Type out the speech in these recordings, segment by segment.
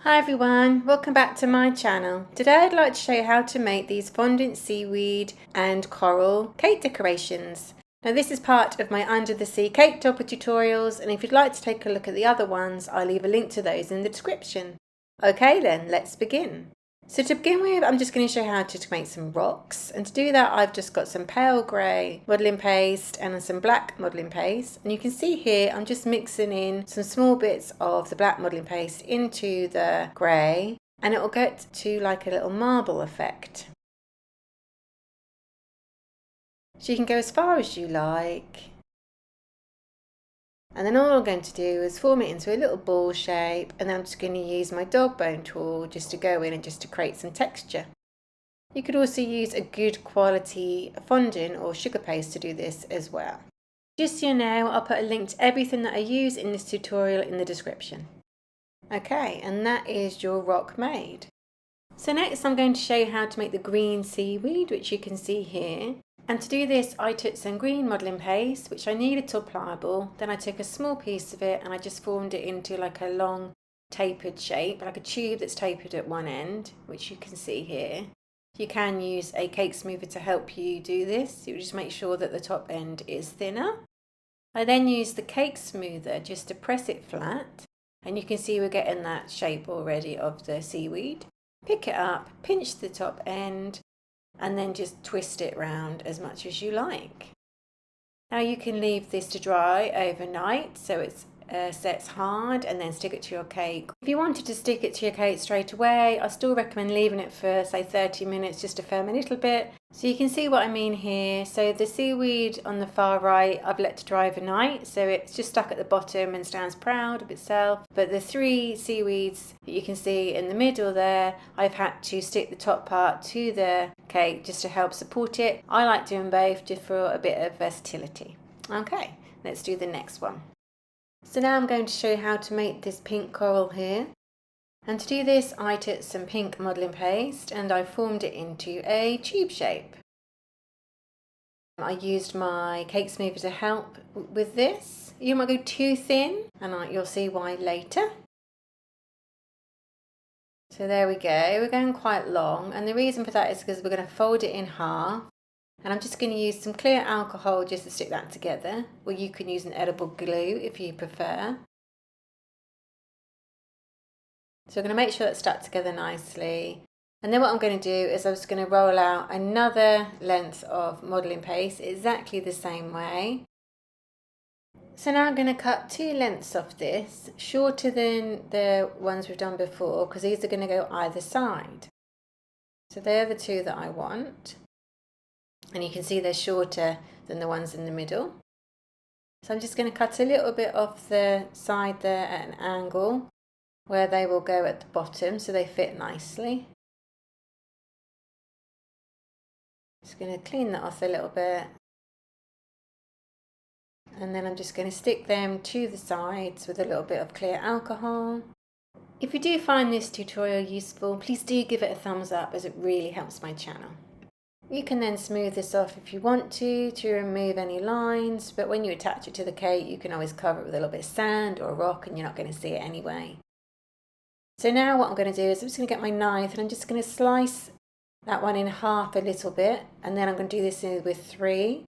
Hi everyone, welcome back to my channel. Today I'd like to show you how to make these fondant seaweed and coral cake decorations. Now this is part of my under the sea cake topper tutorials, and if you'd like to take a look at the other ones, I'll leave a link to those in the description. Okay then, let's begin. So to begin with, I'm just going to show you how to make some rocks, and to do that I've just got some pale grey modelling paste and some black modelling paste, and you can see here I'm just mixing in some small bits of the black modelling paste into the grey, and it will get to like a little marble effect. So you can go as far as you like. And then all I'm going to do is form it into a little ball shape, and then I'm just going to use my dog bone tool just to go in and just to create some texture. You could also use a good quality fondant or sugar paste to do this as well. Just so you know, I'll put a link to everything that I use in this tutorial in the description. Okay, and that is your rock made. So next I'm going to show you how to make the green seaweed, which you can see here. And to do this, I took some green modelling paste, which I kneaded till pliable. Then I took a small piece of it and I just formed it into like a long tapered shape, like a tube that's tapered at one end, which you can see here. You can use a cake smoother to help you do this. You just make sure that the top end is thinner. I then used the cake smoother just to press it flat. And you can see we're getting that shape already of the seaweed. Pick it up, pinch the top end, and then just twist it round as much as you like. Now you can leave this to dry overnight so it sets hard, and then stick it to your cake. If you wanted to stick it to your cake straight away, I still recommend leaving it for say 30 minutes just to firm a little bit. So you can see what I mean here. So the seaweed on the far right I've let to dry overnight, so it's just stuck at the bottom and stands proud of itself. But the three seaweeds that you can see in the middle there, I've had to stick the top part to the cake just to help support it. I like doing both just for a bit of versatility. Okay, let's do the next one. So now I'm going to show you how to make this pink coral here. And to do this, I took some pink modelling paste and I formed it into a tube shape. I used my cake smoother to help with this. You might go too thin, and you'll see why later. So there we go, we're going quite long, and the reason for that is because we're going to fold it in half. And I'm just going to use some clear alcohol just to stick that together, or you can use an edible glue if you prefer. So we're going to make sure that's stuck together nicely. And then what I'm going to do is I'm just going to roll out another length of modelling paste exactly the same way. So now I'm going to cut two lengths of this, shorter than the ones we've done before, because these are going to go either side. So they're the two that I want. And you can see they're shorter than the ones in the middle. So I'm just going to cut a little bit off the side there at an angle where they will go at the bottom so they fit nicely. Just going to clean that off a little bit. And then I'm just going to stick them to the sides with a little bit of clear alcohol. If you do find this tutorial useful, please do give it a thumbs up, as it really helps my channel. You can then smooth this off if you want to remove any lines, but when you attach it to the cake you can always cover it with a little bit of sand or rock and you're not going to see it anyway. So now what I'm going to do is I'm just going to get my knife and I'm just going to slice that one in half a little bit, and then I'm going to do this with three.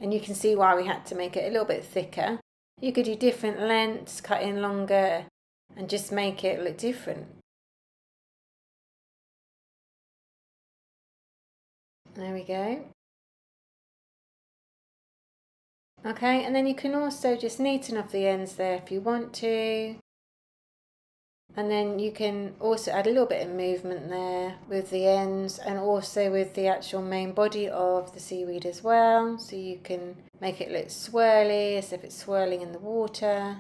And you can see why we had to make it a little bit thicker. You could do different lengths, cut in longer, and just make it look different. There we go. Okay, and then you can also just neaten off the ends there if you want to. And then you can also add a little bit of movement there with the ends and also with the actual main body of the seaweed as well. So you can make it look swirly, as if it's swirling in the water.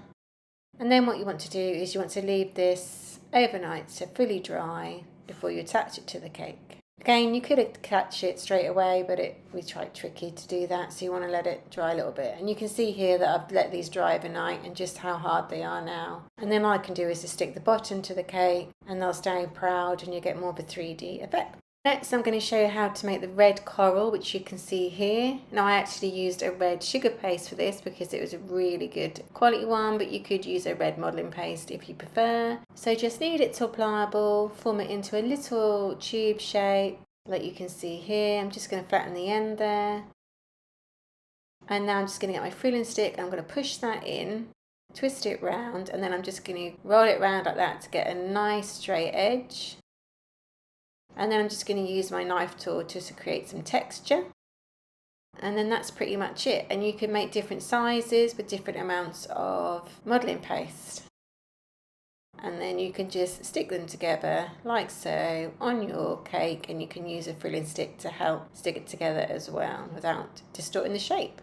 And then what you want to do is you want to leave this overnight to fully dry before you attach it to the cake. Again, you could attach it straight away, but we tried tricky to do that, so you want to let it dry a little bit. And you can see here that I've let these dry overnight and just how hard they are now. And then all I can do is just stick the bottom to the cake and they'll stay proud and you get more of a 3D effect. Next, I'm going to show you how to make the red coral, which you can see here. Now, I actually used a red sugar paste for this because it was a really good quality one, but you could use a red modelling paste if you prefer. So just knead it till pliable, form it into a little tube shape, like you can see here. I'm just going to flatten the end there. And now I'm just going to get my frilling stick and I'm going to push that in, twist it round, and then I'm just going to roll it round like that to get a nice straight edge. And then I'm just going to use my knife tool just to create some texture. And then that's pretty much it. And you can make different sizes with different amounts of modelling paste. And then you can just stick them together like so on your cake, and you can use a frilling stick to help stick it together as well without distorting the shape.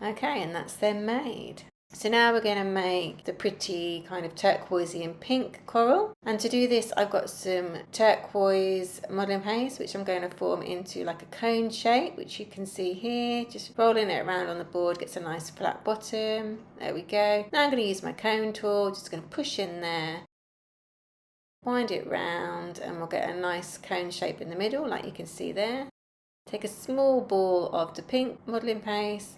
Okay, and that's then made. So now we're going to make the pretty kind of turquoisey and pink coral. And to do this, I've got some turquoise modelling paste, which I'm going to form into like a cone shape, which you can see here. Just rolling it around on the board gets a nice flat bottom. There we go. Now I'm going to use my cone tool, just going to push in there, wind it round, and we'll get a nice cone shape in the middle, like you can see there. Take a small ball of the pink modelling paste,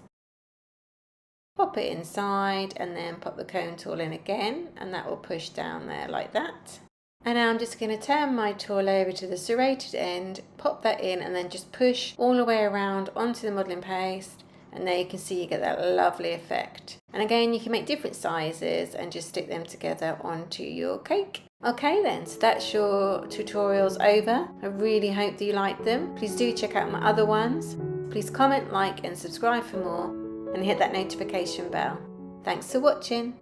pop it inside, and then pop the cone tool in again, and that will push down there like that. And now I'm just going to turn my tool over to the serrated end, pop that in, and then just push all the way around onto the modelling paste, and there you can see you get that lovely effect. And again, you can make different sizes and just stick them together onto your cake. Okay then, so that's your tutorials over. I really hope that you liked them. Please do check out my other ones. Please comment, like and subscribe for more, and hit that notification bell. Thanks for watching.